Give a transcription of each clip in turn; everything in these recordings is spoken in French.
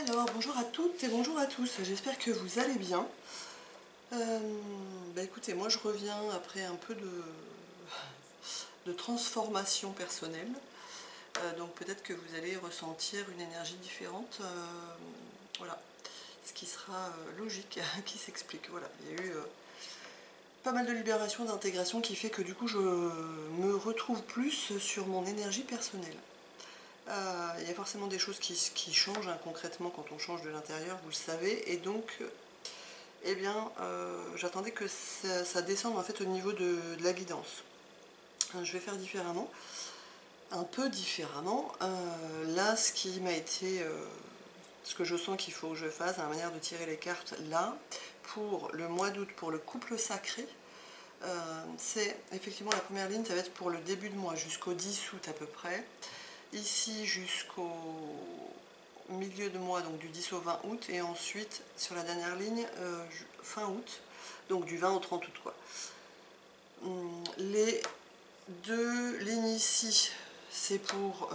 Alors, bonjour à toutes et bonjour à tous, j'espère que vous allez bien. Écoutez, moi je reviens après un peu de transformation personnelle. Donc peut-être que vous allez ressentir une énergie différente. Voilà, ce qui sera logique, qui s'explique. Voilà, il y a eu pas mal de libération, d'intégration qui fait que du coup je me retrouve plus sur mon énergie personnelle. Il y a forcément des choses qui changent hein, concrètement quand on change de l'intérieur, vous le savez, et donc eh bien j'attendais que ça descende en fait au niveau de la guidance. Je vais faire différemment, un peu différemment. Là ce qui m'a été, ce que je sens qu'il faut que je fasse, la manière de tirer les cartes là, pour le mois d'août, pour le couple sacré, c'est effectivement la première ligne, ça va être pour le début de mois, jusqu'au 10 août à peu près. Ici jusqu'au milieu de mois, donc du 10 au 20 août, et ensuite sur la dernière ligne, fin août, donc du 20 au 30 août quoi. Les deux lignes ici, c'est pour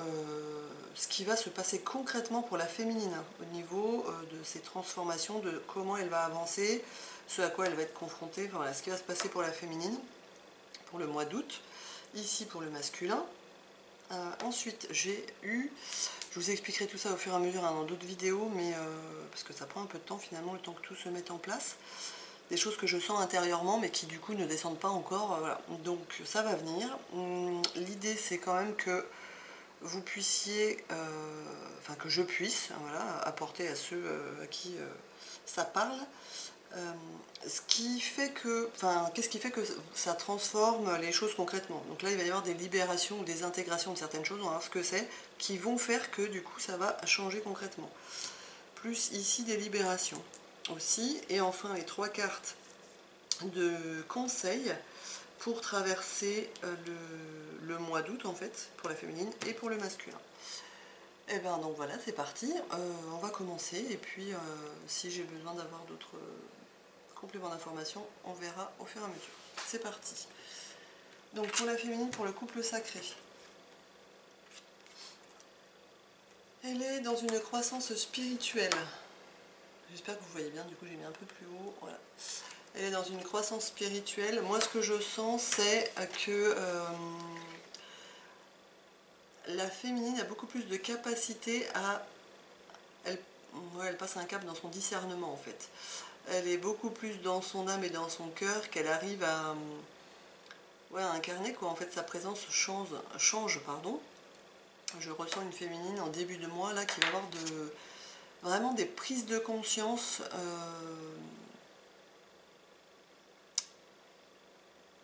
ce qui va se passer concrètement pour la féminine, hein, au niveau de ses transformations, de comment elle va avancer, ce à quoi elle va être confrontée, enfin, voilà, ce qui va se passer pour la féminine, pour le mois d'août, ici pour le masculin. Ensuite, j'ai eu, je vous expliquerai tout ça au fur et à mesure hein, dans d'autres vidéos, mais parce que ça prend un peu de temps finalement, le temps que tout se mette en place. Des choses que je sens intérieurement, mais qui du coup ne descendent pas encore. Voilà. Donc ça va venir. L'idée, c'est quand même que vous puissiez, enfin que je puisse, voilà, apporter à ceux à qui ça parle. Ce qui fait que, enfin, qu'est-ce qui fait que ça transforme les choses concrètement? Donc là, il va y avoir des libérations ou des intégrations de certaines choses, on va voir ce que c'est, qui vont faire que du coup, ça va changer concrètement. Plus ici, des libérations aussi. Et enfin, les trois cartes de conseil pour traverser le mois d'août, en fait, pour la féminine et pour le masculin. Et bien, donc voilà, c'est parti. On va commencer. Et puis, si j'ai besoin d'avoir d'autres complément d'information, on verra au fur et à mesure. C'est parti. Donc pour la féminine, pour le couple sacré. Elle est dans une croissance spirituelle. J'espère que vous voyez bien, du coup j'ai mis un peu plus haut. Voilà. Elle est dans une croissance spirituelle. Moi ce que je sens c'est que la féminine a beaucoup plus de capacité à... Elle passe un cap dans son discernement en fait. Elle est beaucoup plus dans son âme et dans son cœur qu'elle arrive à... Ouais, incarner quoi, en fait sa présence change pardon. Je ressens une féminine en début de mois là qui va avoir vraiment des prises de conscience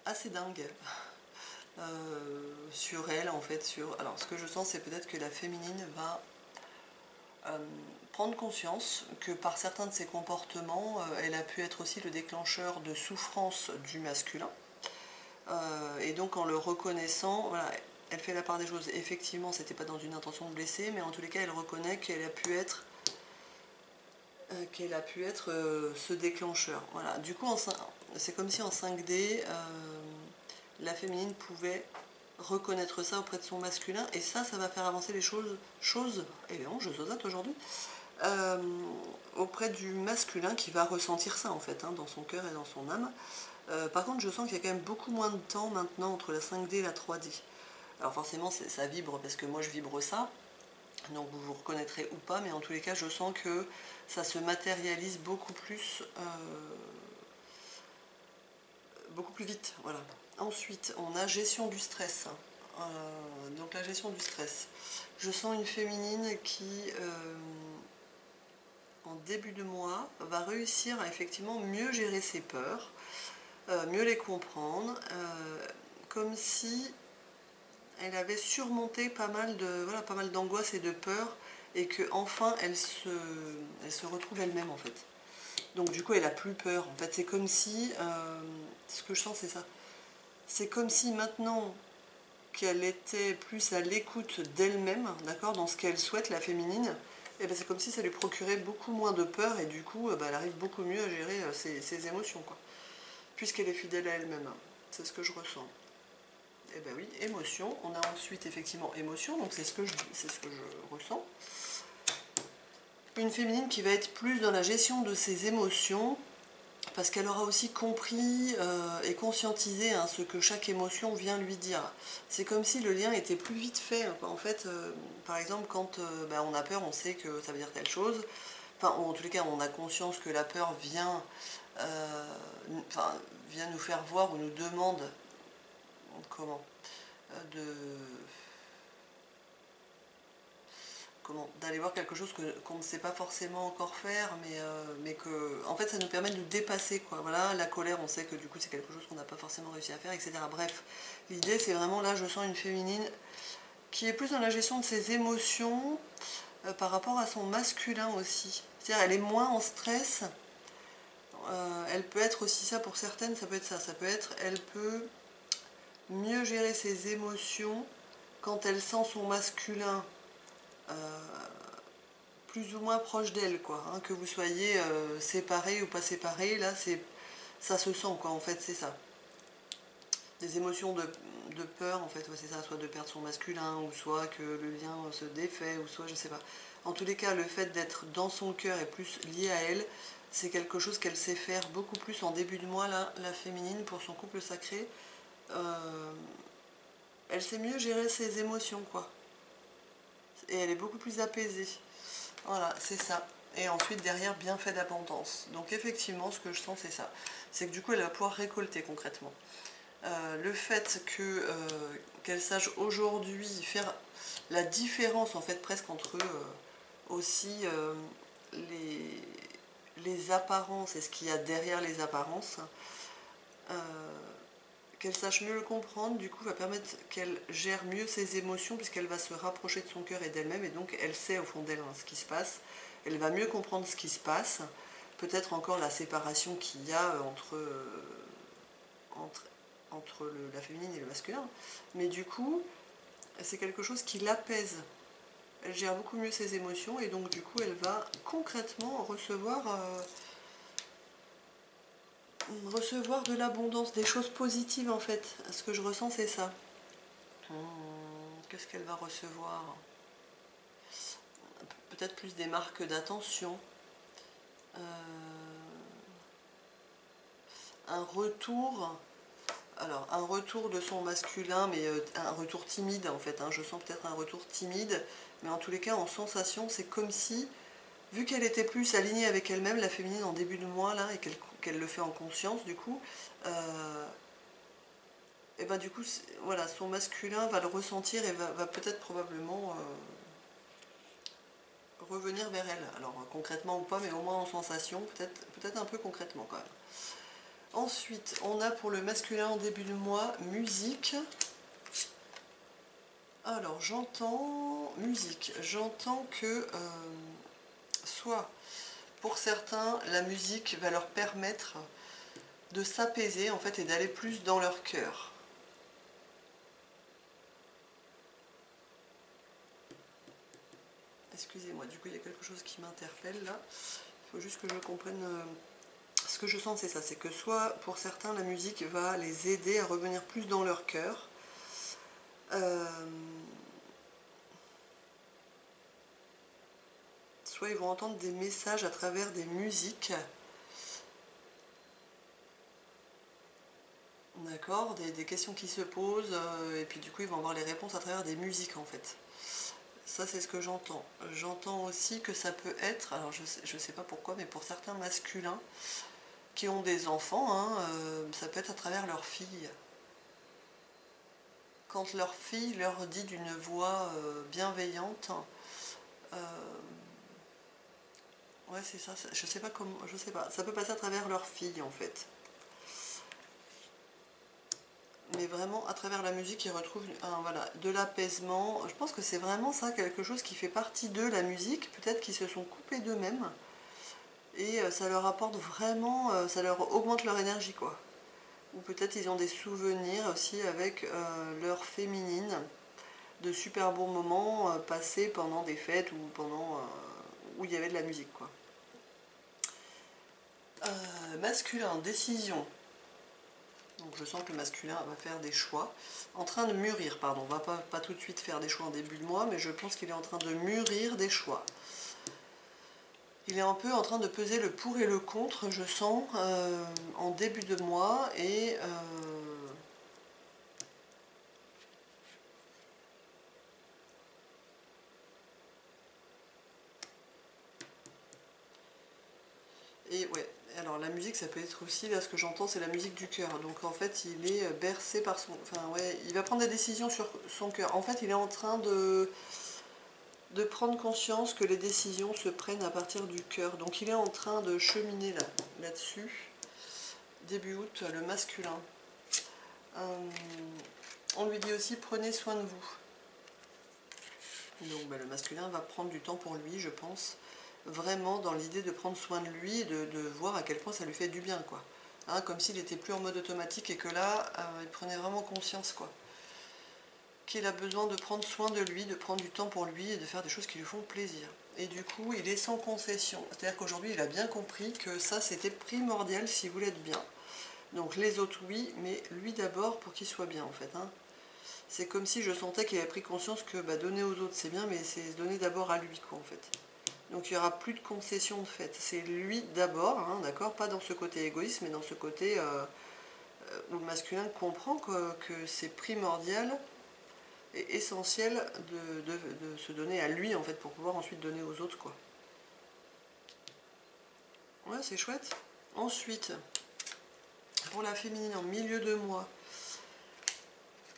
assez dingues sur elle en fait. Alors ce que je sens c'est peut-être que la féminine va prendre conscience que par certains de ses comportements, elle a pu être aussi le déclencheur de souffrance du masculin. Et donc en le reconnaissant, voilà, elle fait la part des choses. Effectivement, c'était pas dans une intention de blesser, mais en tous les cas, elle reconnaît qu'elle a pu être, ce déclencheur. Voilà. Du coup, c'est comme si en 5D, la féminine pouvait reconnaître ça auprès de son masculin, et ça va faire avancer les choses et non, je zozote aujourd'hui, auprès du masculin qui va ressentir ça en fait, hein, dans son cœur et dans son âme. Par contre, je sens qu'il y a quand même beaucoup moins de temps maintenant entre la 5D et la 3D. Alors forcément, ça vibre parce que moi je vibre ça, donc vous vous reconnaîtrez ou pas, mais en tous les cas, je sens que ça se matérialise beaucoup plus vite. Voilà. Ensuite, on a gestion du stress. Donc la gestion du stress. Je sens une féminine qui, en début de mois, va réussir à effectivement mieux gérer ses peurs, mieux les comprendre, comme si elle avait surmonté pas mal d'angoisse et de peur, et que enfin elle se retrouve elle-même en fait. Donc du coup elle a plus peur. En fait c'est comme si, ce que je sens c'est ça, c'est comme si maintenant qu'elle était plus à l'écoute d'elle-même, d'accord, dans ce qu'elle souhaite, la féminine, et ben c'est comme si ça lui procurait beaucoup moins de peur, et du coup elle arrive beaucoup mieux à gérer ses émotions, quoi, puisqu'elle est fidèle à elle-même. C'est ce que je ressens. Eh bien oui, émotion. On a ensuite effectivement émotion, donc c'est ce que je ressens. Une féminine qui va être plus dans la gestion de ses émotions, parce qu'elle aura aussi compris et conscientisé hein, ce que chaque émotion vient lui dire. C'est comme si le lien était plus vite fait, hein, quoi. En fait, par exemple, quand on a peur, on sait que ça veut dire telle chose. Enfin, ou en tous les cas, on a conscience que la peur vient, vient nous faire voir ou nous demande comment de d'aller voir quelque chose qu'on ne sait pas forcément encore faire, mais que en fait ça nous permet de nous dépasser, quoi. Voilà, la colère, on sait que du coup c'est quelque chose qu'on n'a pas forcément réussi à faire, etc. Bref, l'idée c'est vraiment là, je sens une féminine qui est plus dans la gestion de ses émotions par rapport à son masculin aussi. C'est-à-dire elle est moins en stress, elle peut être aussi ça pour certaines, ça peut être ça, ça peut être, elle peut mieux gérer ses émotions quand elle sent son masculin plus ou moins proche d'elle, quoi, hein, que vous soyez séparés ou pas séparés, là ça se sent, quoi, en fait c'est ça. Des émotions de peur, en fait, ouais, c'est ça, soit de perdre son masculin, ou soit que le lien se défait, ou soit je sais pas. En tous les cas, le fait d'être dans son cœur et plus lié à elle, c'est quelque chose qu'elle sait faire beaucoup plus en début de mois, là, la féminine, pour son couple sacré. Elle sait mieux gérer ses émotions, quoi. Et elle est beaucoup plus apaisée. Voilà, c'est ça. Et ensuite, derrière, bienfait d'abondance. Donc effectivement, ce que je sens, c'est ça. C'est que du coup, elle va pouvoir récolter concrètement. Le fait qu'elle sache aujourd'hui faire la différence, en fait, presque entre aussi les apparences et ce qu'il y a derrière les apparences, euh, qu'elle sache mieux le comprendre, du coup, va permettre qu'elle gère mieux ses émotions, puisqu'elle va se rapprocher de son cœur et d'elle-même, et donc elle sait au fond d'elle hein, ce qui se passe. Elle va mieux comprendre ce qui se passe, peut-être encore la séparation qu'il y a entre la féminine et le masculin, mais du coup, c'est quelque chose qui l'apaise. Elle gère beaucoup mieux ses émotions, et donc du coup, elle va concrètement recevoir de l'abondance, des choses positives en fait. Ce que je ressens, c'est ça. Qu'est-ce qu'elle va recevoir? Peut-être plus des marques d'attention. Euh, un retour. Alors, un retour de son masculin, mais un retour timide en fait. Hein. Je sens peut-être un retour timide, mais en tous les cas, en sensation, c'est comme si, vu qu'elle était plus alignée avec elle-même, la féminine en début de mois, là, et qu'elle le fait en conscience, du coup, et ben du coup, voilà, son masculin va le ressentir et va peut-être probablement revenir vers elle. Alors concrètement ou pas, mais au moins en sensation, peut-être un peu concrètement quand même. Ensuite, on a pour le masculin en début de mois, musique. Alors j'entends musique, j'entends que soit pour certains, la musique va leur permettre de s'apaiser en fait et d'aller plus dans leur cœur. Excusez-moi, du coup il y a quelque chose qui m'interpelle là. Il faut juste que je comprenne. Ce que je sens, c'est ça, c'est que soit pour certains, la musique va les aider à revenir plus dans leur cœur. Soit ils vont entendre des messages à travers des musiques. D'accord, des questions qui se posent, et puis du coup ils vont avoir les réponses à travers des musiques en fait. Ça c'est ce que j'entends. J'entends aussi que ça peut être, alors je sais pas pourquoi, mais pour certains masculins qui ont des enfants, hein, ça peut être à travers leur fille. Quand leur fille leur dit d'une voix bienveillante, ouais c'est ça, je sais pas comment, je sais pas, ça peut passer à travers leur fille en fait. Mais vraiment à travers la musique ils retrouvent voilà, de l'apaisement. Je pense que c'est vraiment ça, quelque chose qui fait partie d'eux, la musique, peut-être qu'ils se sont coupés d'eux-mêmes et ça leur apporte vraiment, ça leur augmente leur énergie quoi. Ou peut-être ils ont des souvenirs aussi avec leur féminine, de super bons moments passés pendant des fêtes ou pendant où il y avait de la musique quoi. Masculin, décision. Donc je sens que le masculin va faire des choix, en train de mûrir, pardon, on va pas tout de suite faire des choix en début de mois, mais je pense qu'il est en train de mûrir des choix. Il est un peu en train de peser le pour et le contre, je sens, en début de mois. Et ouais, alors la musique, ça peut être aussi, là ce que j'entends, c'est la musique du cœur. Donc en fait, il est bercé par son... Enfin ouais, il va prendre des décisions sur son cœur. En fait, il est en train de prendre conscience que les décisions se prennent à partir du cœur. Donc il est en train de cheminer là-dessus. Début août, le masculin. On lui dit aussi, prenez soin de vous. Donc le masculin va prendre du temps pour lui, je pense. Vraiment dans l'idée de prendre soin de lui et de voir à quel point ça lui fait du bien, quoi. Hein, comme s'il était plus en mode automatique et que là, il prenait vraiment conscience, quoi. Qu'il a besoin de prendre soin de lui, de prendre du temps pour lui et de faire des choses qui lui font plaisir. Et du coup, il est sans concession. C'est-à-dire qu'aujourd'hui, il a bien compris que ça, c'était primordial s'il voulait être bien. Donc les autres, oui, mais lui d'abord pour qu'il soit bien, en fait. Hein. C'est comme si je sentais qu'il avait pris conscience que donner aux autres, c'est bien, mais c'est se donner d'abord à lui, quoi, en fait. Donc il n'y aura plus de concession de fait. C'est lui d'abord, hein, d'accord, pas dans ce côté égoïste, mais dans ce côté où le masculin comprend que c'est primordial et essentiel de se donner à lui, en fait, pour pouvoir ensuite donner aux autres, quoi. Ouais, c'est chouette. Ensuite, pour la féminine en milieu de mois,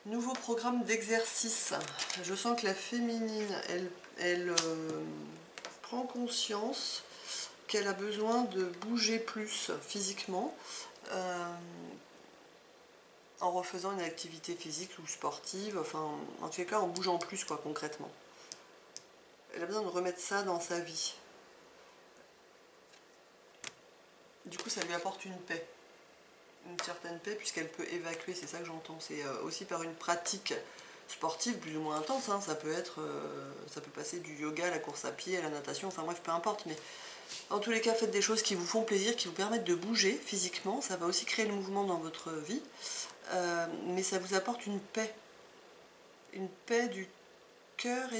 nouveau programme d'exercice. Je sens que la féminine, elle prend conscience qu'elle a besoin de bouger plus physiquement en refaisant une activité physique ou sportive, enfin en tout cas en bougeant plus, quoi, concrètement. Elle a besoin de remettre ça dans sa vie. Du coup, ça lui apporte une paix, une certaine paix, puisqu'elle peut évacuer, c'est ça que j'entends. C'est aussi par une pratique sportive plus ou moins intense, hein. Ça peut être, ça peut passer du yoga à la course à pied, à la natation, enfin bref, peu importe, mais en tous les cas, faites des choses qui vous font plaisir, qui vous permettent de bouger physiquement, ça va aussi créer le mouvement dans votre vie, mais ça vous apporte une paix du cœur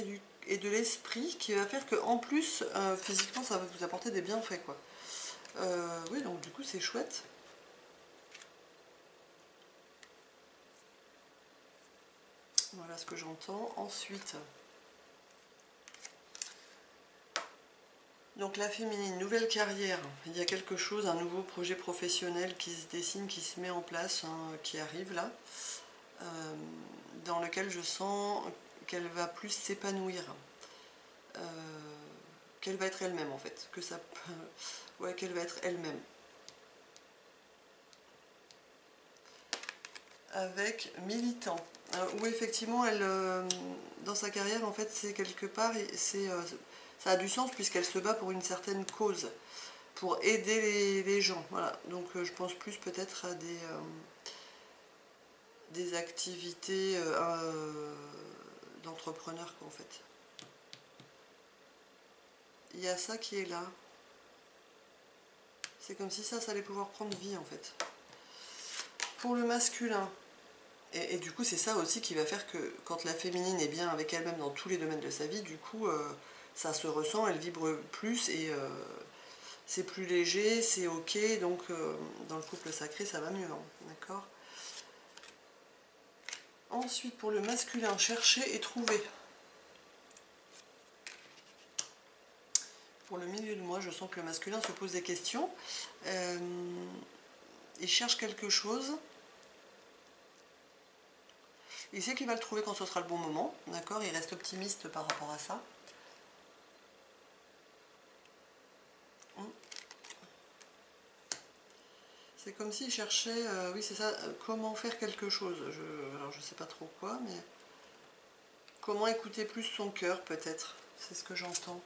et de l'esprit qui va faire qu'en plus, physiquement, ça va vous apporter des bienfaits, quoi. Oui, donc du coup, c'est chouette. Voilà ce que j'entends. Ensuite, donc la féminine, nouvelle carrière. Il y a quelque chose, un nouveau projet professionnel qui se dessine, qui se met en place, hein, qui arrive là, dans lequel je sens qu'elle va plus s'épanouir, qu'elle va être elle-même, en fait, que ça, ouais, qu'elle va être elle-même. Avec militant, où effectivement elle, dans sa carrière, en fait, c'est quelque part, ça a du sens puisqu'elle se bat pour une certaine cause, pour aider les gens, voilà. Donc je pense plus peut-être à des activités d'entrepreneur, quoi, en fait. Il y a ça qui est là. C'est comme si ça allait pouvoir prendre vie, en fait. Pour le masculin, et du coup, c'est ça aussi qui va faire que quand la féminine est bien avec elle-même dans tous les domaines de sa vie, du coup, ça se ressent, elle vibre plus et c'est plus léger, c'est ok, donc dans le couple sacré, ça va mieux, hein, d'accord. Ensuite, pour le masculin, chercher et trouver. Pour le milieu de moi, je sens que le masculin se pose des questions. Il cherche quelque chose. Il sait qu'il va le trouver quand ce sera le bon moment, d'accord. Il reste optimiste par rapport à ça. C'est comme s'il cherchait, oui c'est ça, comment faire quelque chose. Alors je sais pas trop quoi, mais comment écouter plus son cœur peut-être. C'est ce que j'entends.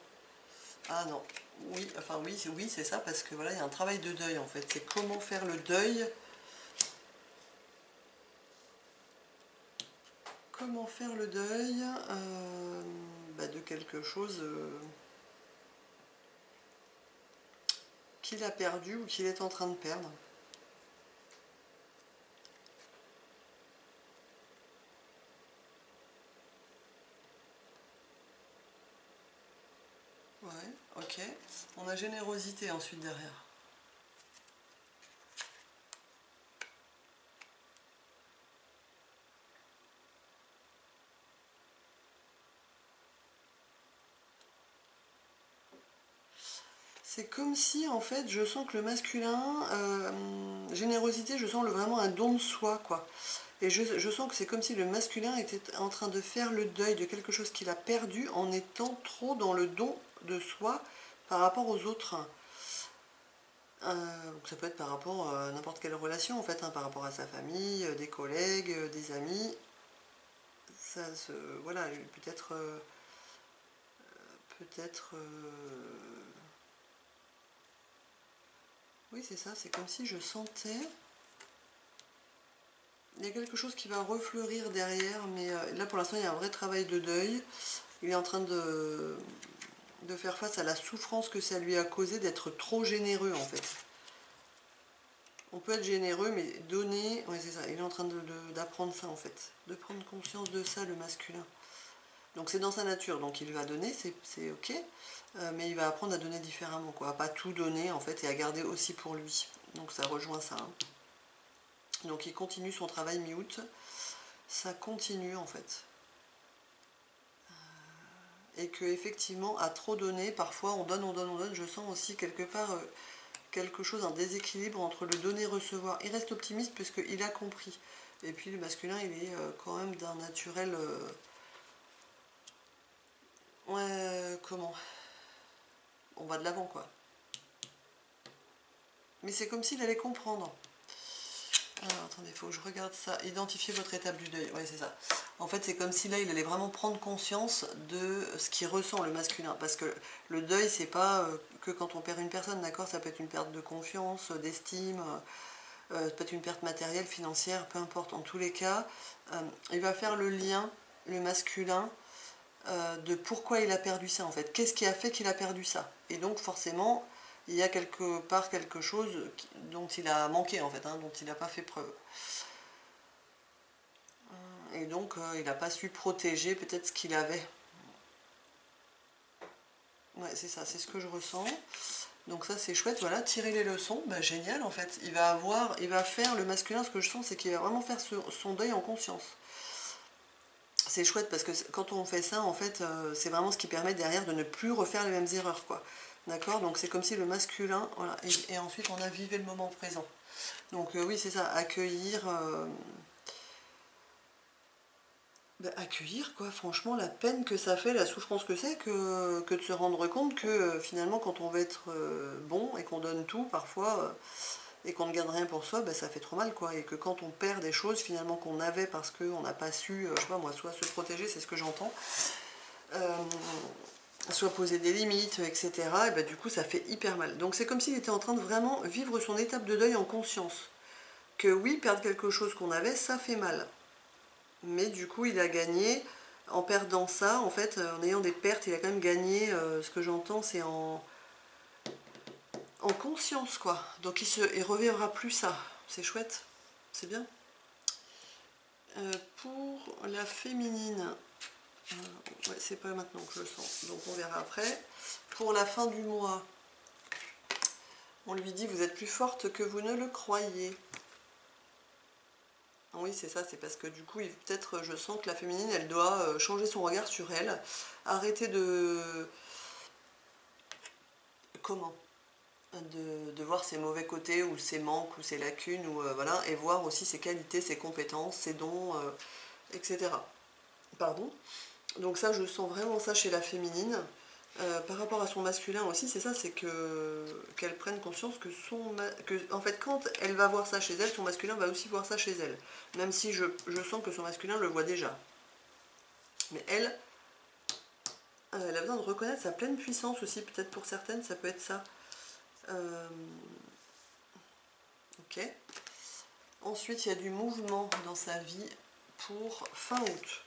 Ah non, oui, enfin oui, oui c'est ça, parce que voilà, il y a un travail de deuil en fait. C'est comment faire le deuil. Comment faire le deuil de quelque chose qu'il a perdu ou qu'il est en train de perdre. Ouais. ok. On a générosité ensuite derrière. C'est comme si, en fait, je sens que le masculin, générosité, je sens vraiment un don de soi, quoi. Et je sens que c'est comme si le masculin était en train de faire le deuil de quelque chose qu'il a perdu en étant trop dans le don de soi par rapport aux autres. Donc ça peut être par rapport à n'importe quelle relation, en fait, hein, par rapport à sa famille, des collègues, des amis. Ça se, voilà, peut-être... peut-être... oui, c'est ça, c'est comme si je sentais... Il y a quelque chose qui va refleurir derrière, mais là pour l'instant il y a un vrai travail de deuil. Il est en train de faire face à la souffrance que ça lui a causé d'être trop généreux en fait. On peut être généreux, mais donner, ouais c'est ça, il est en train d'apprendre ça en fait, de prendre conscience de ça le masculin. Donc c'est dans sa nature, donc il va donner, c'est ok, mais il va apprendre à donner différemment, quoi, à pas tout donner en fait et à garder aussi pour lui. Donc ça rejoint ça. Hein. Donc il continue son travail mi-août, ça continue en fait. Et que effectivement à trop donner, parfois on donne, on donne, on donne, je sens aussi quelque part quelque chose, un déséquilibre entre le donner et recevoir. Il reste optimiste puisqu'il a compris. Et puis le masculin il est quand même d'un naturel... ouais, comment? On va de l'avant quoi. Mais c'est comme s'il allait comprendre. Alors attendez, il faut que je regarde ça. Identifier votre étape du deuil. Ouais, c'est ça. En fait, c'est comme si là, il allait vraiment prendre conscience de ce qu'il ressent, le masculin. Parce que le deuil, c'est pas que quand on perd une personne, d'accord? Ça peut être une perte de confiance, d'estime, ça peut être une perte matérielle, financière, peu importe. En tous les cas, il va faire le lien, le masculin, de pourquoi il a perdu ça, en fait. Qu'est-ce qui a fait qu'il a perdu ça? Et donc, forcément... il y a quelque part quelque chose dont il a manqué en fait, hein, dont il n'a pas fait preuve. Et donc il n'a pas su protéger peut-être ce qu'il avait. Ouais, c'est ça, c'est ce que je ressens. Donc ça c'est chouette, voilà, tirer les leçons, bah, génial en fait. Il va faire le masculin, ce que je sens c'est qu'il va vraiment faire son deuil en conscience. C'est chouette parce que quand on fait ça, en fait, c'est vraiment ce qui permet derrière de ne plus refaire les mêmes erreurs, quoi. D'accord? Donc c'est comme si le masculin, voilà, et ensuite on a vivé le moment présent. Donc oui, c'est ça, accueillir, bah, accueillir, quoi, franchement, la peine que ça fait, la souffrance que c'est, que de se rendre compte que finalement, quand on veut être bon et qu'on donne tout, parfois, et qu'on ne garde rien pour soi, bah, ça fait trop mal, quoi. Et que quand on perd des choses, finalement, qu'on avait parce qu'on n'a pas su, je sais pas moi, soit se protéger, c'est ce que j'entends, soit poser des limites, etc., et bah, du coup, ça fait hyper mal. Donc c'est comme s'il était en train de vraiment vivre son étape de deuil en conscience. Que oui, perdre quelque chose qu'on avait, ça fait mal. Mais du coup, il a gagné en perdant ça, en fait, en ayant des pertes, il a quand même gagné, ce que j'entends, c'est en conscience, quoi. Donc il reverra plus ça. C'est chouette, c'est bien. Pour la féminine, ouais, c'est pas maintenant que je le sens, donc on verra après. Pour la fin du mois, on lui dit vous êtes plus forte que vous ne le croyez. Oui, c'est ça, c'est parce que du coup, peut-être, je sens que la féminine, elle doit changer son regard sur elle, arrêter de... Comment? De voir ses mauvais côtés, ou ses manques, ou ses lacunes, ou voilà, et voir aussi ses qualités, ses compétences, ses dons, etc. Pardon? Donc ça, je sens vraiment ça chez la féminine. Par rapport à son masculin aussi, c'est ça, c'est qu'elle prenne conscience en fait, quand elle va voir ça chez elle, son masculin va aussi voir ça chez elle. Même si je sens que son masculin le voit déjà. Mais elle, elle a besoin de reconnaître sa pleine puissance aussi, peut-être pour certaines, ça peut être ça. Ok. Ensuite, il y a du mouvement dans sa vie pour fin août.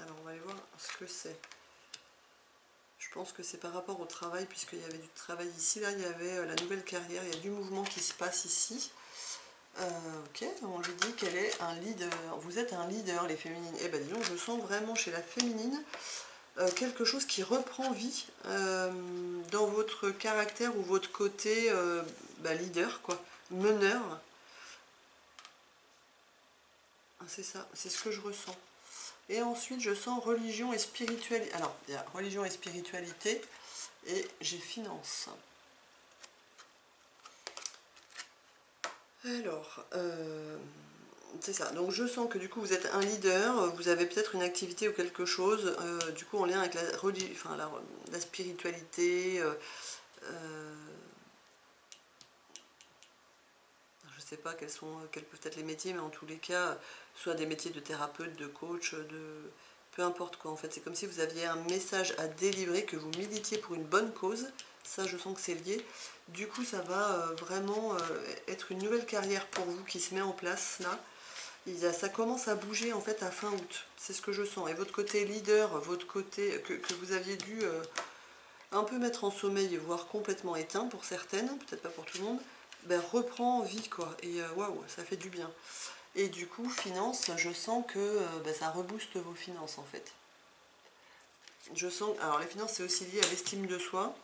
Alors, on va aller voir ce que c'est. Je pense que c'est par rapport au travail, puisqu'il y avait du travail ici. Là, il y avait la nouvelle carrière. Il y a du mouvement qui se passe ici. Ok, on lui dit qu'elle est un leader. Vous êtes un leader, les féminines. Eh ben, dis donc, je sens vraiment chez la féminine quelque chose qui reprend vie dans votre caractère ou votre côté leader, quoi, meneur. C'est ça, c'est ce que je ressens. Et ensuite, je sens religion et spiritualité. Alors, il y a religion et spiritualité, et j'ai finance. Alors, c'est ça. Donc, je sens que du coup, vous êtes un leader, vous avez peut-être une activité ou quelque chose, du coup, en lien avec la spiritualité. Je ne sais pas quels peuvent être les métiers, mais en tous les cas, soit des métiers de thérapeute, de coach, peu importe quoi. En fait, c'est comme si vous aviez un message à délivrer, que vous militiez pour une bonne cause. Ça, je sens que c'est lié. Du coup, ça va vraiment être une nouvelle carrière pour vous qui se met en place là. Ça commence à bouger en fait à fin août. C'est ce que je sens. Et votre côté leader, votre côté que vous aviez dû un peu mettre en sommeil, voire complètement éteint pour certaines, peut-être pas pour tout le monde, ben, reprend vie quoi. Et waouh, ça fait du bien. Et du coup, finance, je sens que ben, ça rebooste vos finances en fait. Je sens, alors les finances c'est aussi lié à l'estime de soi.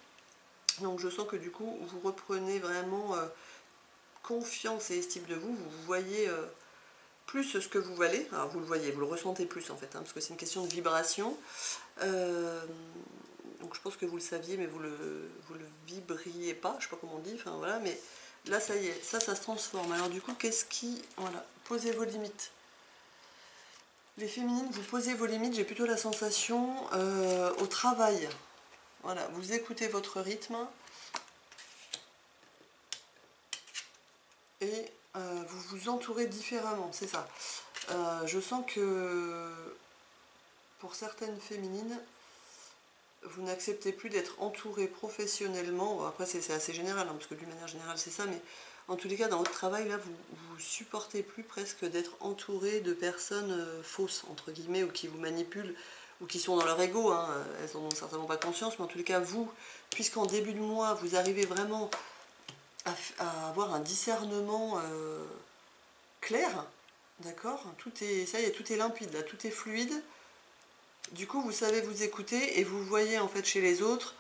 Donc je sens que du coup, vous reprenez vraiment confiance et estime de vous. Vous voyez plus ce que vous valez. Alors vous le voyez, vous le ressentez plus en fait, hein, parce que c'est une question de vibration. Donc je pense que vous le saviez, mais vous le vibriez pas, je sais pas comment on dit, enfin voilà, mais là ça y est, ça se transforme. Alors du coup, qu'est-ce qui... Voilà, posez vos limites. Les féminines, vous posez vos limites, j'ai plutôt la sensation au travail. Voilà, vous écoutez votre rythme et vous vous entourez différemment, c'est ça. Je sens que pour certaines féminines, vous n'acceptez plus d'être entouré professionnellement. Bon, après, c'est assez général, hein, parce que d'une manière générale, c'est ça, mais en tous les cas, dans votre travail, là, vous supportez plus presque d'être entouré de personnes fausses, entre guillemets, ou qui vous manipulent, ou qui sont dans leur ego, hein. Elles n'en ont certainement pas conscience, mais en tous les cas, vous, puisqu'en début de mois, vous arrivez vraiment à avoir un discernement clair, d'accord, ça y est, tout est limpide, là, tout est fluide. Du coup, vous savez vous écouter et vous voyez en fait chez les autres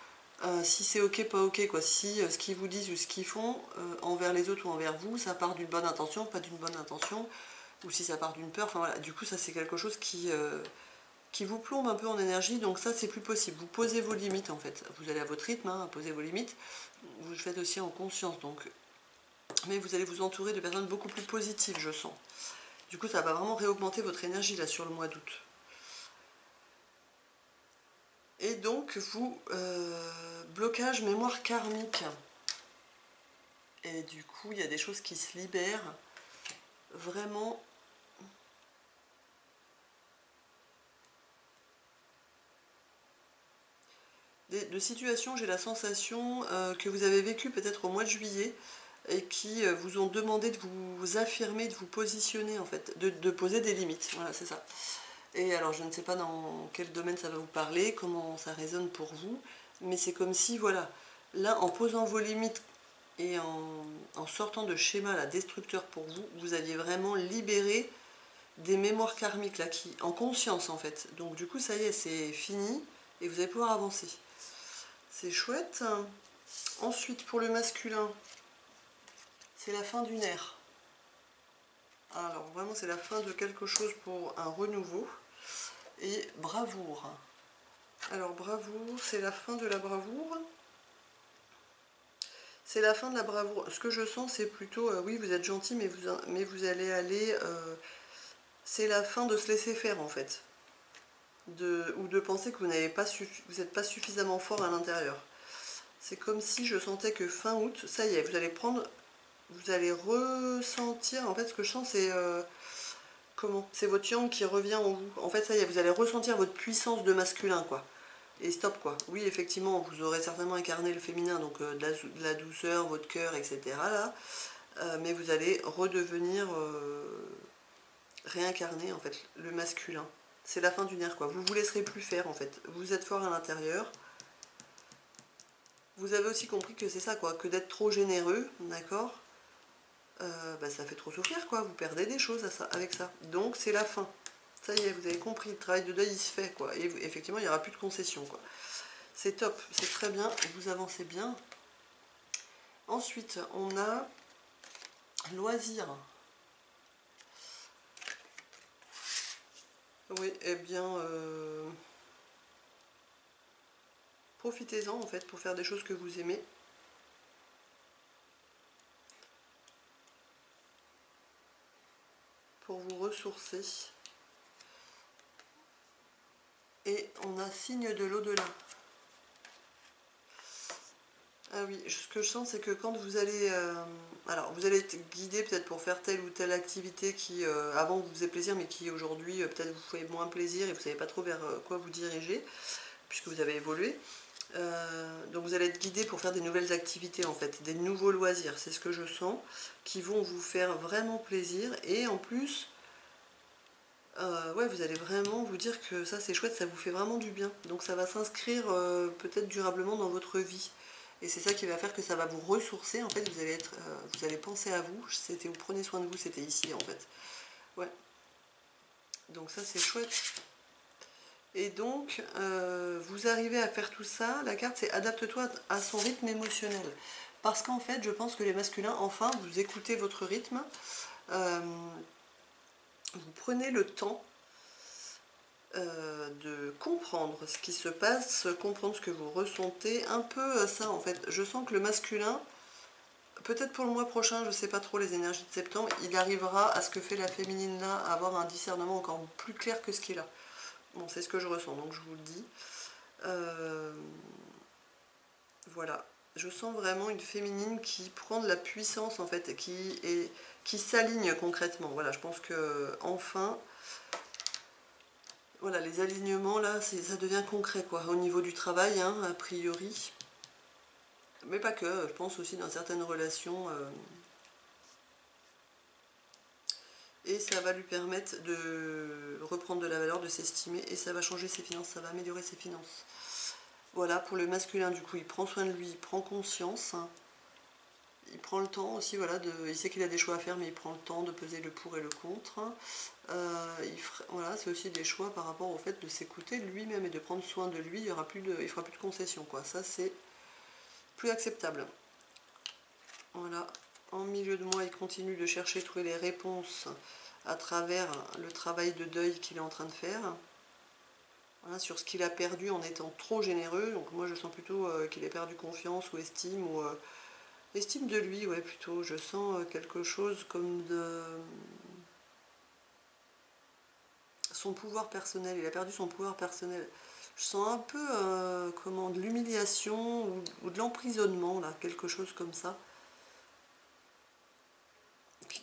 si c'est ok, pas ok, quoi. Si ce qu'ils vous disent ou ce qu'ils font envers les autres ou envers vous, ça part d'une bonne intention, pas d'une bonne intention, ou si ça part d'une peur. Enfin voilà, du coup, ça c'est quelque chose qui vous plombe un peu en énergie, donc ça c'est plus possible. Vous posez vos limites en fait. Vous allez à votre rythme, hein, posez vos limites. Vous le faites aussi en conscience, donc. Mais vous allez vous entourer de personnes beaucoup plus positives, je sens. Du coup, ça va vraiment réaugmenter votre énergie là sur le mois d'août. Et donc, vous, blocage mémoire karmique. Et du coup, il y a des choses qui se libèrent. Vraiment. De situations, j'ai la sensation que vous avez vécu peut-être au mois de juillet et qui vous ont demandé de vous affirmer, de vous positionner en fait, de poser des limites. Voilà, c'est ça. Et alors, je ne sais pas dans quel domaine ça va vous parler, comment ça résonne pour vous, mais c'est comme si, voilà, là, en posant vos limites et en sortant de schémas là, destructeurs pour vous, vous aviez vraiment libéré des mémoires karmiques là, en conscience en fait. Donc du coup, ça y est, c'est fini et vous allez pouvoir avancer. C'est chouette. Ensuite, pour le masculin, c'est la fin d'une ère. Alors vraiment, c'est la fin de quelque chose pour un renouveau. Et bravoure. Alors bravoure, c'est la fin de la bravoure. C'est la fin de la bravoure. Ce que je sens, c'est plutôt, oui, vous êtes gentil, mais vous allez aller... c'est la fin de se laisser faire, en fait. Ou de penser que vous n'êtes pas suffisamment fort à l'intérieur. C'est comme si je sentais que fin août, ça y est, vous allez ressentir, en fait, ce que je sens, c'est... comment? C'est votre yang qui revient en vous. En fait, ça y est, vous allez ressentir votre puissance de masculin, quoi. Et stop quoi. Oui, effectivement, vous aurez certainement incarné le féminin, donc de la douceur, votre cœur, etc. là. Mais vous allez redevenir réincarner en fait le masculin. C'est la fin d'une ère quoi. Vous vous laisserez plus faire en fait. Vous êtes fort à l'intérieur. Vous avez aussi compris que c'est ça quoi, que d'être trop généreux, d'accord, bah, ça fait trop souffrir quoi. Vous perdez des choses avec ça. Donc c'est la fin. Ça y est, vous avez compris, le travail de deuil il se fait quoi. Et effectivement, il n'y aura plus de concessions quoi. C'est top, c'est très bien, vous avancez bien. Ensuite, on a loisirs. Oui, eh bien, profitez-en en fait pour faire des choses que vous aimez. Pour vous ressourcer. Et on a signe de l'au-delà. Ah oui, ce que je sens, c'est que quand vous allez... alors, vous allez être guidé peut-être pour faire telle ou telle activité qui, avant, vous faisait plaisir, mais qui, aujourd'hui, peut-être vous fait moins plaisir et vous ne savez pas trop vers quoi vous diriger, puisque vous avez évolué. Donc, vous allez être guidé pour faire des nouvelles activités, en fait, des nouveaux loisirs. C'est ce que je sens, qui vont vous faire vraiment plaisir. Et en plus, ouais, vous allez vraiment vous dire que ça, c'est chouette, ça vous fait vraiment du bien. Donc, ça va s'inscrire peut-être durablement dans votre vie. Et c'est ça qui va faire que ça va vous ressourcer. En fait, vous allez penser à vous. Vous prenez soin de vous, c'était ici en fait. Ouais. Donc ça, c'est chouette. Et donc, vous arrivez à faire tout ça. La carte, c'est adapte-toi à son rythme émotionnel. Parce qu'en fait, je pense que les masculins, enfin, vous écoutez votre rythme. euh, vous prenez le temps de comprendre ce qui se passe, comprendre ce que vous ressentez. Un peu ça, en fait. Je sens que le masculin, peut-être pour le mois prochain, je ne sais pas trop les énergies de septembre, il arrivera à ce que fait la féminine là, à avoir un discernement encore plus clair que ce qu'il a. Bon, c'est ce que je ressens, donc je vous le dis. Euh, voilà. Je sens vraiment une féminine qui prend de la puissance en fait, qui s'aligne concrètement. Voilà, je pense que enfin, voilà, les alignements là, ça devient concret quoi, au niveau du travail, hein, a priori. Mais pas que, je pense aussi dans certaines relations. Et ça va lui permettre de reprendre de la valeur, de s'estimer, et ça va changer ses finances, ça va améliorer ses finances. Voilà, pour le masculin, du coup, il prend soin de lui, il prend conscience, il prend le temps aussi, voilà, il sait qu'il a des choix à faire, mais il prend le temps de peser le pour et le contre. Voilà, c'est aussi des choix par rapport au fait de s'écouter lui-même et de prendre soin de lui, il fera plus de concessions, quoi. Ça, c'est plus acceptable. Voilà, en milieu de mois, il continue de chercher, trouver les réponses à travers le travail de deuil qu'il est en train de faire. Voilà, sur ce qu'il a perdu en étant trop généreux. Donc moi je sens plutôt qu'il a perdu confiance ou estime de lui, ouais plutôt. Je sens quelque chose comme de son pouvoir personnel. Il a perdu son pouvoir personnel. Je sens un peu comment, de l'humiliation ou de l'emprisonnement, là, quelque chose comme ça,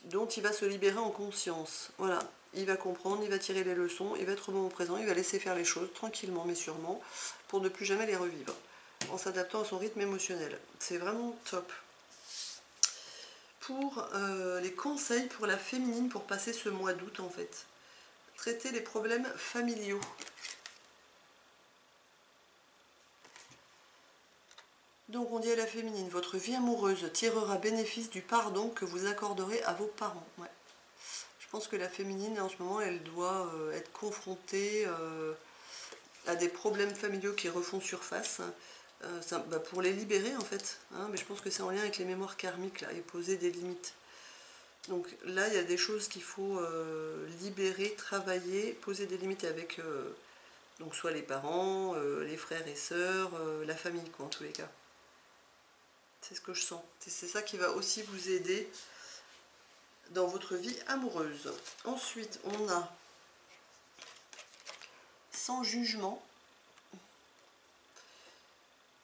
dont il va se libérer en conscience. Voilà, il va comprendre, il va tirer les leçons, il va être au moment présent, il va laisser faire les choses tranquillement mais sûrement pour ne plus jamais les revivre, en s'adaptant à son rythme émotionnel. C'est vraiment top. Pour les conseils pour la féminine pour passer ce mois d'août en fait. Traiter les problèmes familiaux. Donc on dit à la féminine, votre vie amoureuse tirera bénéfice du pardon que vous accorderez à vos parents. Ouais. Je pense que la féminine en ce moment elle doit être confrontée à des problèmes familiaux qui refont surface. Pour les libérer en fait, hein, mais je pense que c'est en lien avec les mémoires karmiques là, et poser des limites. Donc là, il y a des choses qu'il faut libérer, travailler, poser des limites avec donc soit les parents, les frères et sœurs, la famille, quoi, en tous les cas. C'est ce que je sens. C'est ça qui va aussi vous aider dans votre vie amoureuse. Ensuite, on a sans jugement.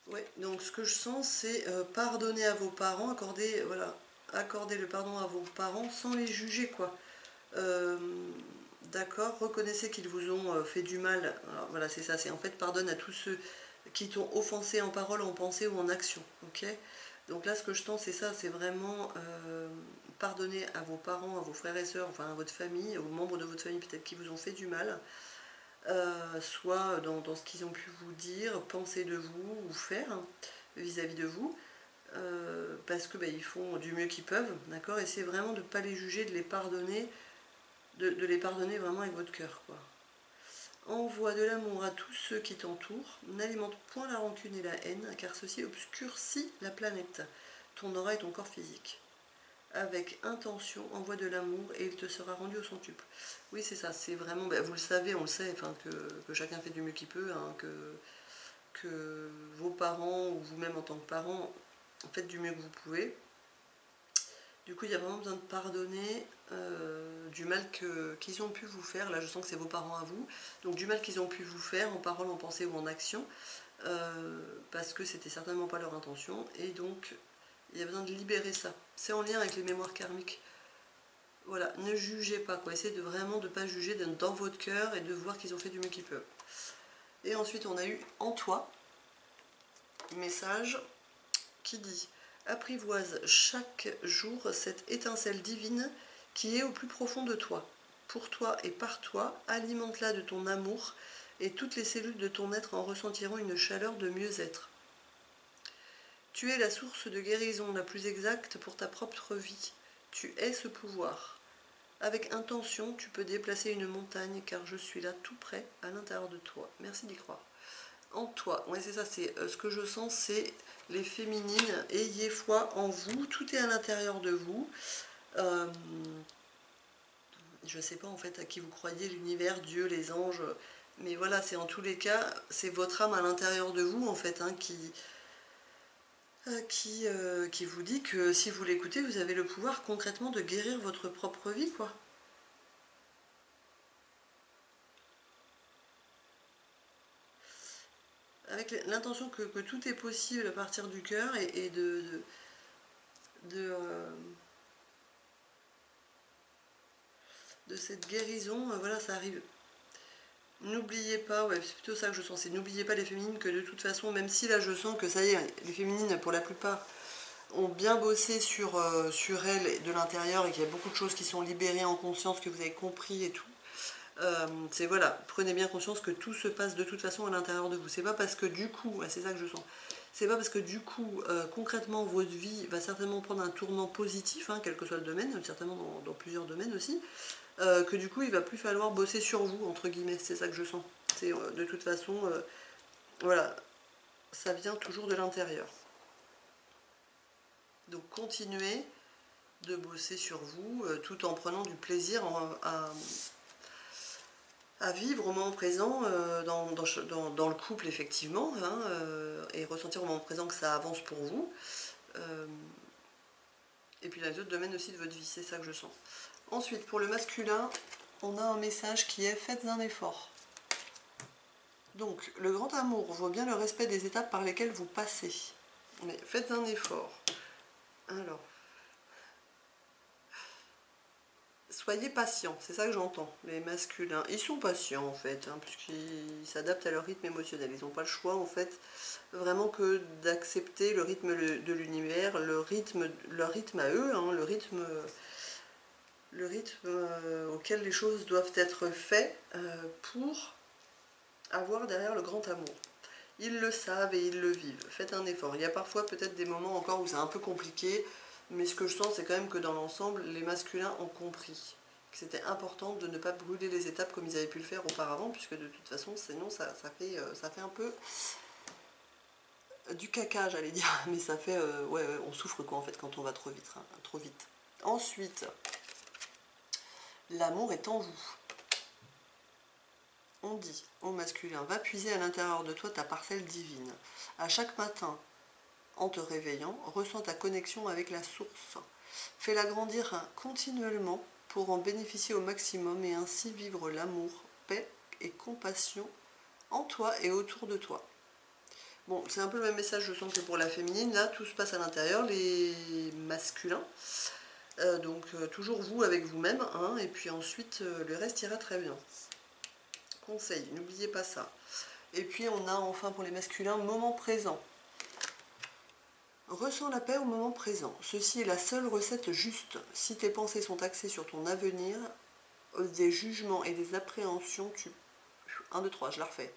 Ouais, donc ce que je sens, c'est pardonner à vos parents, accorder le pardon à vos parents sans les juger, quoi. Euh, D'accord, reconnaissez qu'ils vous ont fait du mal. Alors, voilà, c'est ça, c'est en fait pardonne à tous ceux qui t'ont offensé en parole, en pensée ou en action. Ok. Donc là, ce que je sens, c'est ça, c'est vraiment pardonner à vos parents, à vos frères et sœurs, enfin à votre famille, aux membres de votre famille peut-être qui vous ont fait du mal, soit dans ce qu'ils ont pu vous dire, penser de vous ou faire vis-à-vis de vous. Parce que ils font du mieux qu'ils peuvent, d'accord. Essayez vraiment de ne pas les juger, de les pardonner, de les pardonner vraiment avec votre cœur, quoi. Envoie de l'amour à tous ceux qui t'entourent, n'alimente point la rancune et la haine, car ceci obscurcit la planète, ton aura et ton corps physique. Avec intention, envoie de l'amour et il te sera rendu au centuple. Oui, c'est ça, c'est vraiment, ben, vous le savez, on le sait, enfin, que chacun fait du mieux qu'il peut, hein, que vos parents ou vous-même en tant que parent, faites du mieux que vous pouvez. Du coup, il y a vraiment besoin de pardonner du mal qu'ils ont pu vous faire. Là, je sens que c'est vos parents à vous. Donc, du mal qu'ils ont pu vous faire, en parole, en pensée ou en action, parce que c'était certainement pas leur intention. Et donc, il y a besoin de libérer ça. C'est en lien avec les mémoires karmiques. Voilà, ne jugez pas, quoi. Essayez de vraiment de ne pas juger, d'être dans votre cœur et de voir qu'ils ont fait du mieux qu'ils peuvent. Et ensuite, on a eu en toi, message qui dit: apprivoise chaque jour cette étincelle divine qui est au plus profond de toi. Pour toi et par toi, alimente-la de ton amour et toutes les cellules de ton être en ressentiront une chaleur de mieux-être. Tu es la source de guérison la plus exacte pour ta propre vie. Tu es ce pouvoir. Avec intention, tu peux déplacer une montagne car je suis là tout près à l'intérieur de toi. Merci d'y croire. En toi, ouais, c'est ça, c'est ce que je sens, c'est les féminines, ayez foi en vous, tout est à l'intérieur de vous. Je ne sais pas en fait à qui vous croyez, l'univers, Dieu, les anges, mais voilà, c'est en tous les cas, c'est votre âme à l'intérieur de vous en fait, hein, qui vous dit que si vous l'écoutez, vous avez le pouvoir concrètement de guérir votre propre vie, quoi. Avec l'intention que tout est possible à partir du cœur et de, de cette guérison, voilà, ça arrive. N'oubliez pas, ouais, c'est plutôt ça que je sens, c'est n'oubliez pas les féminines que de toute façon, même si là je sens que ça y est, les féminines pour la plupart ont bien bossé sur elles de l'intérieur et qu'il y a beaucoup de choses qui sont libérées en conscience, que vous avez compris et tout. C'est voilà, prenez bien conscience que tout se passe de toute façon à l'intérieur de vous. C'est pas parce que du coup, ouais, c'est ça que je sens, c'est pas parce que du coup, concrètement, votre vie va certainement prendre un tournant positif, hein, quel que soit le domaine, certainement dans plusieurs domaines aussi, que du coup, il va plus falloir bosser sur vous, entre guillemets, c'est ça que je sens. C'est de toute façon, voilà, ça vient toujours de l'intérieur. Donc continuez de bosser sur vous, tout en prenant du plaisir à vivre au moment présent, dans le couple effectivement, hein, et ressentir au moment présent que ça avance pour vous. Et puis dans les autres domaines aussi de votre vie, c'est ça que je sens. Ensuite, pour le masculin, on a un message qui est: faites un effort. Donc, le grand amour vaut bien le respect des étapes par lesquelles vous passez. Mais faites un effort. Alors, soyez patients, c'est ça que j'entends. Les masculins, ils sont patients en fait, hein, puisqu'ils s'adaptent à leur rythme émotionnel. Ils n'ont pas le choix en fait, vraiment que d'accepter le rythme de l'univers, leur rythme à eux, hein, le rythme auquel les choses doivent être faites pour avoir derrière le grand amour. Ils le savent et ils le vivent. Faites un effort. Il y a parfois peut-être des moments encore où c'est un peu compliqué, mais ce que je sens, c'est quand même que dans l'ensemble, les masculins ont compris que c'était important de ne pas brûler les étapes comme ils avaient pu le faire auparavant, puisque de toute façon, sinon ça fait un peu du caca, j'allais dire, mais ça fait, ouais, on souffre quoi en fait quand on va trop vite, hein, trop vite. Ensuite, l'amour est en vous. On dit au masculin: va puiser à l'intérieur de toi ta parcelle divine. À chaque matin, en te réveillant, ressens ta connexion avec la source. Fais-la grandir continuellement pour en bénéficier au maximum et ainsi vivre l'amour, paix et compassion en toi et autour de toi. Bon, c'est un peu le même message, je sens, que pour la féminine. Là, tout se passe à l'intérieur, les masculins. Donc, toujours vous avec vous-même, hein, et puis ensuite, le reste ira très bien. Conseil, n'oubliez pas ça. Et puis, on a enfin pour les masculins, moment présent. Ressens la paix au moment présent. Ceci est la seule recette juste. Si tes pensées sont axées sur ton avenir, des jugements et des appréhensions, 1, 2, 3, je la refais.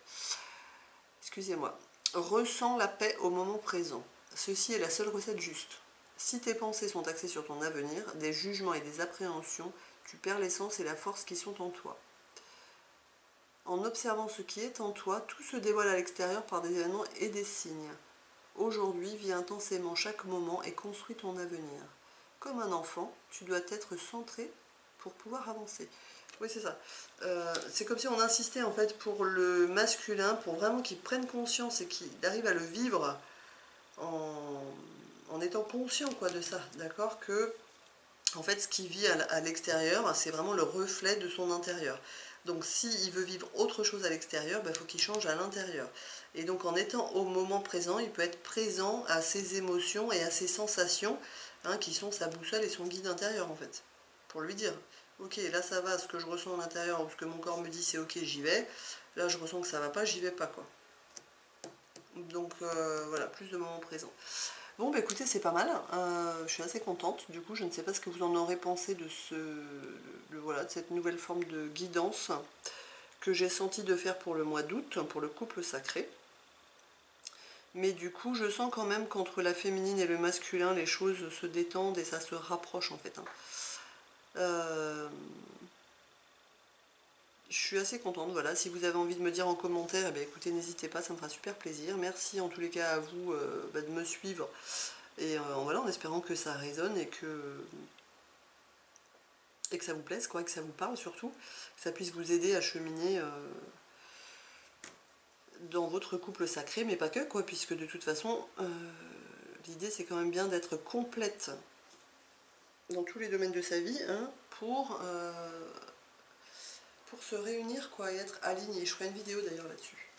Excusez-moi. Ressens la paix au moment présent. Ceci est la seule recette juste. Si tes pensées sont axées sur ton avenir, des jugements et des appréhensions, tu perds l'essence et la force qui sont en toi. En observant ce qui est en toi, tout se dévoile à l'extérieur par des événements et des signes. Aujourd'hui, vis intensément chaque moment et construis ton avenir. Comme un enfant, tu dois être centré pour pouvoir avancer. Oui, c'est ça. C'est comme si on insistait en fait pour le masculin, pour vraiment qu'il prenne conscience et qu'il arrive à le vivre en étant conscient quoi, de ça, d'accord, que en fait ce qu'il vit à l'extérieur, c'est vraiment le reflet de son intérieur. Donc s'il veut vivre autre chose à l'extérieur, il faut qu'il change à l'intérieur. Et donc en étant au moment présent, il peut être présent à ses émotions et à ses sensations, hein, qui sont sa boussole et son guide intérieur en fait. Pour lui dire, ok là ça va, ce que je ressens à l'intérieur, ou ce que mon corps me dit c'est ok j'y vais, là je ressens que ça va pas, j'y vais pas quoi. Donc voilà, plus de moments présents. Bon bah écoutez c'est pas mal, je suis assez contente, du coup je ne sais pas ce que vous en aurez pensé de voilà, de cette nouvelle forme de guidance que j'ai senti de faire pour le mois d'août, pour le couple sacré. Mais du coup je sens quand même qu'entre la féminine et le masculin les choses se détendent et ça se rapproche en fait. Je suis assez contente, voilà, si vous avez envie de me dire en commentaire, eh bien, écoutez, n'hésitez pas, ça me fera super plaisir. Merci en tous les cas à vous de me suivre, et voilà, en espérant que ça résonne et que ça vous plaise, quoi, que ça vous parle surtout, que ça puisse vous aider à cheminer dans votre couple sacré, mais pas que, quoi, puisque de toute façon, l'idée c'est quand même bien d'être complète dans tous les domaines de sa vie, hein, pour se réunir, quoi, et être aligné. Je ferai une vidéo d'ailleurs là-dessus.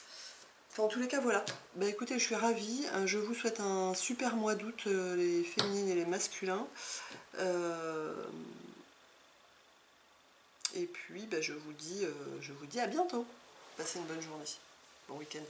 Enfin, en tous les cas, voilà. Bah écoutez, je suis ravie. Je vous souhaite un super mois d'août, les féminines et les masculins. Et puis, bah, je vous dis à bientôt. Passez une bonne journée. Bon week-end.